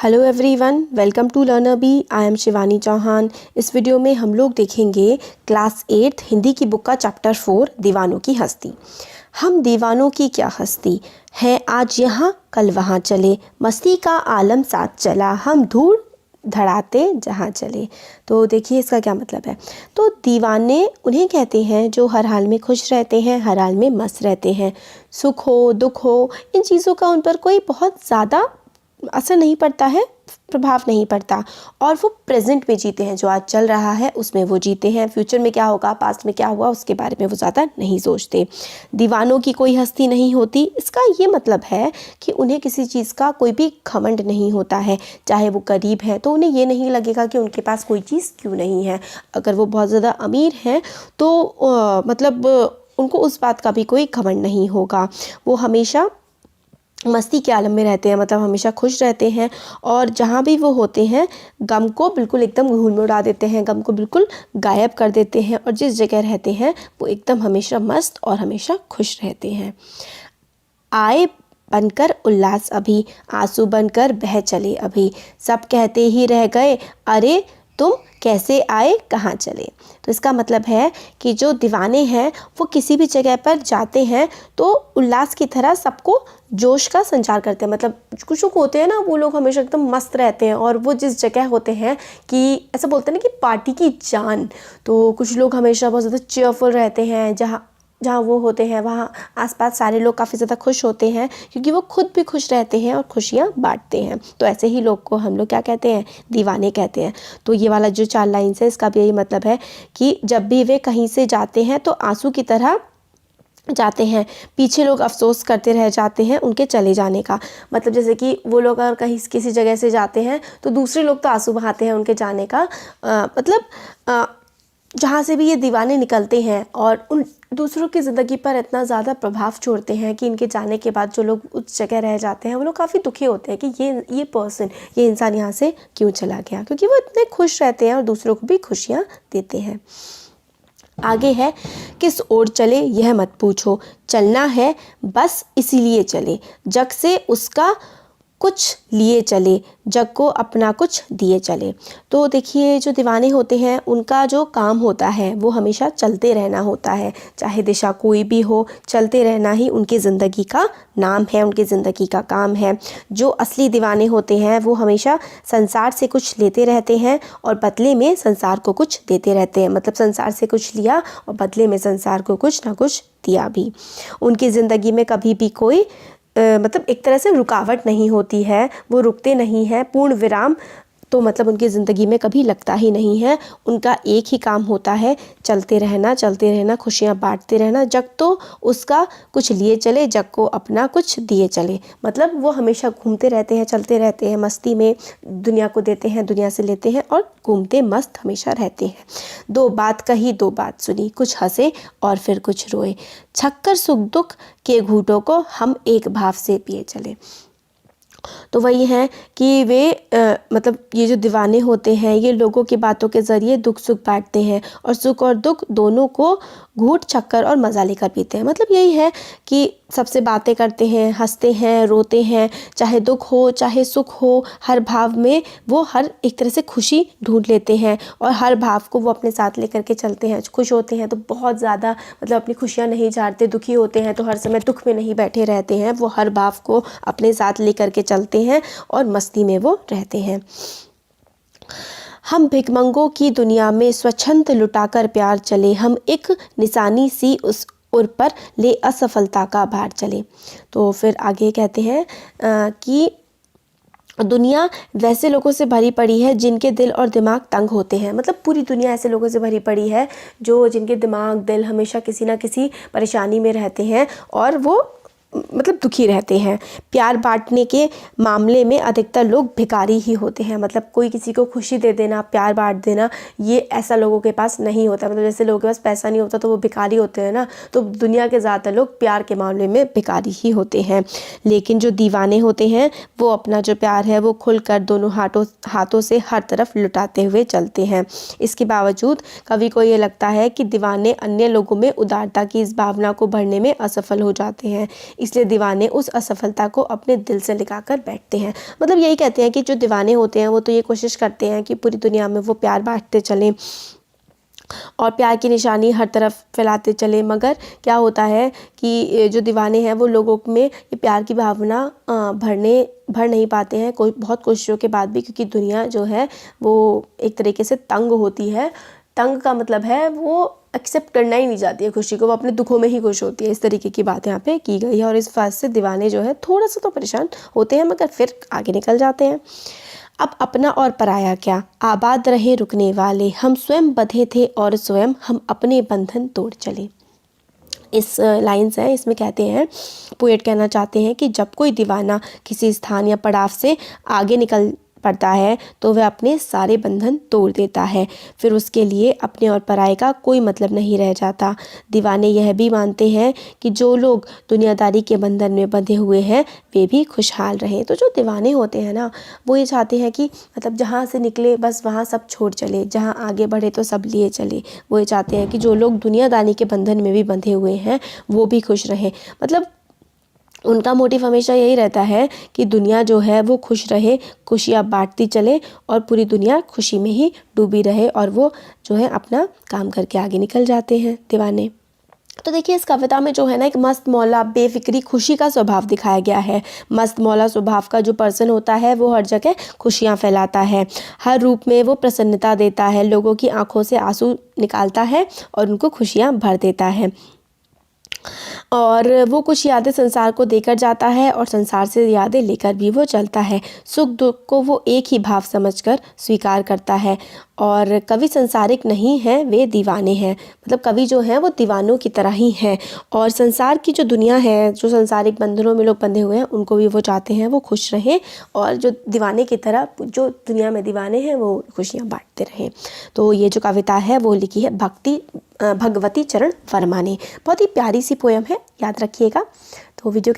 Hello everyone, welcome to Learner Bee. I am Shivani Chauhan. इस video में हम लोग देखेंगे क्लास 8 हिंदी की बुक का चैप्टर 4 दीवानों की हस्ती। हम दीवानों की क्या हस्ती है, आज यहाँ कल वहाँ चले, मस्ती का आलम साथ चला, हम धूल धड़ाते जहाँ चले। तो देखिए इसका क्या मतलब है। तो दीवाने उन्हें कहते हैं जो हर हाल में खुश रहते हैं, हर हाल में मस्त रहते हैं। सुख हो दुख हो, इन चीज़ों का उन पर कोई बहुत ज़्यादा असर नहीं पड़ता है, प्रभाव नहीं पड़ता, और वो प्रेजेंट में जीते हैं। जो आज चल रहा है उसमें वो जीते हैं। फ्यूचर में क्या होगा, पास्ट में क्या हुआ, उसके बारे में वो ज़्यादा नहीं सोचते। दीवानों की कोई हस्ती नहीं होती, इसका ये मतलब है कि उन्हें किसी चीज़ का कोई भी घमंड नहीं होता है। चाहे वो गरीब है तो उन्हें ये नहीं लगेगा कि उनके पास कोई चीज़ क्यों नहीं है। अगर वो बहुत ज़्यादा अमीर हैं तो मतलब उनको उस बात का भी कोई घमंड नहीं होगा। वो हमेशा मस्ती के आलम में रहते हैं, मतलब हमेशा खुश रहते हैं, और जहाँ भी वो होते हैं गम को बिल्कुल एकदम धूल में उड़ा देते हैं, गम को बिल्कुल गायब कर देते हैं, और जिस जगह रहते हैं वो एकदम हमेशा मस्त और हमेशा खुश रहते हैं। आए बनकर उल्लास अभी, आंसू बनकर बह चले अभी, सब कहते ही रह गए अरे तुम कैसे आए कहाँ चले। तो इसका मतलब है कि जो दीवाने हैं वो किसी भी जगह पर जाते हैं तो उल्लास की तरह सबको जोश का संचार करते हैं। मतलब कुछ लोग होते हैं ना, वो लोग हमेशा एकदम मस्त रहते हैं, और वो जिस जगह होते हैं कि ऐसा बोलते हैं ना कि पार्टी की जान। तो कुछ लोग हमेशा बहुत ज़्यादा चेयरफुल रहते हैं, जहाँ वो होते हैं वहाँ आसपास सारे लोग काफ़ी ज़्यादा खुश होते हैं, क्योंकि वो खुद भी खुश रहते हैं और खुशियाँ बांटते हैं। तो ऐसे ही लोग को हम लोग क्या कहते हैं, दीवाने कहते हैं। तो ये वाला जो 4 लाइन्स है इसका भी यही मतलब है कि जब भी वे कहीं से जाते हैं तो आंसू की तरह जाते हैं, पीछे लोग अफसोस करते रह जाते हैं उनके चले जाने का। मतलब जैसे कि वो लोग अगर कहीं किसी जगह से जाते हैं तो दूसरे लोग तो आंसू बहाते हैं उनके जाने का। जहाँ से भी ये दीवाने निकलते हैं और उन दूसरों की ज़िंदगी पर इतना ज़्यादा प्रभाव छोड़ते हैं कि इनके जाने के बाद जो लोग उस जगह रह जाते हैं वो लोग काफ़ी दुखी होते हैं कि ये इंसान यहाँ से क्यों चला गया, क्योंकि वो इतने खुश रहते हैं और दूसरों को भी खुशियाँ देते हैं। आगे है, किस ओर चले यह मत पूछो, चलना है बस इसीलिए चले, जग से उसका कुछ लिए चले, जग को अपना कुछ दिए चले। तो देखिए जो दीवाने होते हैं उनका जो काम होता है वो हमेशा चलते रहना होता है, चाहे दिशा कोई भी हो, चलते रहना ही उनकी ज़िंदगी का नाम है, उनकी ज़िंदगी का काम है। जो असली दीवाने होते हैं वो हमेशा संसार से कुछ लेते रहते हैं और बदले में संसार को कुछ देते रहते हैं। मतलब संसार से कुछ लिया और बदले में संसार को कुछ ना कुछ दिया भी। उनकी ज़िंदगी में कभी भी कोई मतलब एक तरह से रुकावट नहीं होती है, वो रुकते नहीं हैं। पूर्ण विराम तो मतलब उनकी ज़िंदगी में कभी लगता ही नहीं है। उनका एक ही काम होता है, चलते रहना, खुशियाँ बांटते रहना। जग तो उसका कुछ लिए चले, जग को अपना कुछ दिए चले। मतलब वो हमेशा घूमते रहते हैं, चलते रहते हैं मस्ती में, दुनिया को देते हैं, दुनिया से लेते हैं, और घूमते मस्त हमेशा रहते हैं। दो बात कही दो बात सुनी, कुछ हंसे और फिर कुछ रोए, छक्कर सुख दुख के घूंटों को हम एक भाव से पिए चले। तो वही है कि वे मतलब ये जो दीवाने होते हैं ये लोगों की बातों के ज़रिए दुख सुख बांटते हैं, और सुख और दुख दोनों को घूंट चक्कर और मज़ा लेकर पीते हैं। मतलब यही है कि सबसे बातें करते हैं, हंसते हैं, रोते हैं, चाहे दुख हो चाहे सुख हो, हर भाव में वो हर एक तरह से खुशी ढूंढ लेते हैं, और हर भाव को वो अपने साथ लेकर के चलते हैं। खुश होते हैं तो बहुत ज़्यादा मतलब अपनी खुशियाँ नहीं झाड़ते, दुखी होते हैं तो हर समय दुख में नहीं बैठे रहते हैं, वो हर भाव को अपने साथ लेकर के चलते हैं और मस्ती में वो रहते हैं। हम भिखमंगों की दुनिया में स्वच्छंद लुटाकर प्यार चले, हम एक निशानी सी उस उर पर ले असफलता का भार चले। तो फिर आगे कहते हैं कि दुनिया वैसे लोगों से भरी पड़ी है जिनके दिल और दिमाग तंग होते हैं। मतलब पूरी दुनिया ऐसे लोगों से भरी पड़ी है जो जिनके दिमाग दिल हमेशा किसी ना किसी परेशानी में रहते हैं और वो मतलब दुखी रहते हैं। प्यार बांटने के मामले में अधिकतर लोग भिखारी ही होते हैं। मतलब कोई किसी को खुशी दे देना, प्यार बांट देना, ये ऐसा लोगों के पास नहीं होता। मतलब जैसे लोगों के पास पैसा नहीं होता तो वो भिखारी होते हैं ना, तो दुनिया के ज़्यादातर लोग प्यार के मामले में भिखारी ही होते हैं। लेकिन जो दीवाने होते हैं वो अपना जो प्यार है वो खुलकर दोनों हाथों से हर तरफ लुटाते हुए चलते हैं। इसके बावजूद कवि को ये लगता है कि दीवाने अन्य लोगों में उदारता की इस भावना को भरने में असफल हो जाते हैं। इसलिए दीवाने उस असफलता को अपने दिल से लगा कर बैठते हैं। मतलब यही कहते हैं कि जो दीवाने होते हैं वो तो ये कोशिश करते हैं कि पूरी दुनिया में वो प्यार बांटते चलें और प्यार की निशानी हर तरफ फैलाते चले, मगर क्या होता है कि जो दीवाने हैं वो लोगों में ये प्यार की भावना भर नहीं पाते हैं कोई बहुत कोशिशों के बाद भी, क्योंकि दुनिया जो है वो एक तरीके से तंग होती है। तंग का मतलब है वो एक्सेप्ट करना ही नहीं चाहती है खुशी को, वो अपने दुखों में ही खुश होती है। इस तरीके की बात यहाँ पे की गई है और इस बात से दीवाने जो है थोड़ा सा तो परेशान होते हैं, मगर फिर आगे निकल जाते हैं। अब अपना और पराया क्या, आबाद रहे रुकने वाले, हम स्वयं बंधे थे और स्वयं हम अपने बंधन तोड़ चले। इस लाइन्स है, इसमें कहते हैं, पोएट कहना चाहते हैं कि जब कोई दीवाना किसी स्थान या पड़ाव से आगे निकल पड़ता है तो वह अपने सारे बंधन तोड़ देता है, फिर उसके लिए अपने और पराये का कोई मतलब नहीं रह जाता। दीवाने यह भी मानते हैं कि जो लोग दुनियादारी के बंधन में बंधे हुए हैं वे भी खुशहाल रहें। तो जो दीवाने होते हैं ना, वो ये चाहते हैं कि मतलब जहाँ से निकले बस वहाँ सब छोड़ चले, जहाँ आगे बढ़े तो सब लिए चले। वो ये चाहते हैं कि जो लोग दुनियादारी के बंधन में भी बंधे हुए हैं वो भी खुश रहें। मतलब उनका मोटिव हमेशा यही रहता है कि दुनिया जो है वो खुश रहे, खुशियाँ बांटती चले और पूरी दुनिया खुशी में ही डूबी रहे, और वो जो है अपना काम करके आगे निकल जाते हैं दीवाने। तो देखिए, इस कविता में जो है ना एक मस्त मौला बेफिक्री खुशी का स्वभाव दिखाया गया है। मस्त मौला स्वभाव का जो पर्सन होता है वो हर जगह खुशियाँ फैलाता है, हर रूप में वो प्रसन्नता देता है, लोगों की आंखों से आंसू निकालता है और उनको खुशियाँ भर देता है। और वो कुछ यादें संसार को देकर जाता है और संसार से यादें लेकर भी वो चलता है। सुख दुख को वो एक ही भाव समझकर स्वीकार करता है। और कवि संसारिक नहीं है, वे दीवाने हैं। मतलब कवि जो हैं वो दीवानों की तरह ही हैं, और संसार की जो दुनिया है, जो संसारिक बंधनों में लोग बंधे हुए हैं, उनको भी वो चाहते हैं वो खुश रहें, और जो दीवाने की तरह जो दुनिया में दीवाने हैं वो खुशियाँ बांटते रहें। तो ये जो कविता है वो लिखी है भगवती चरण वर्मा ने। बहुत ही प्यारी सी पोयम है, याद रखिएगा। तो वीडियो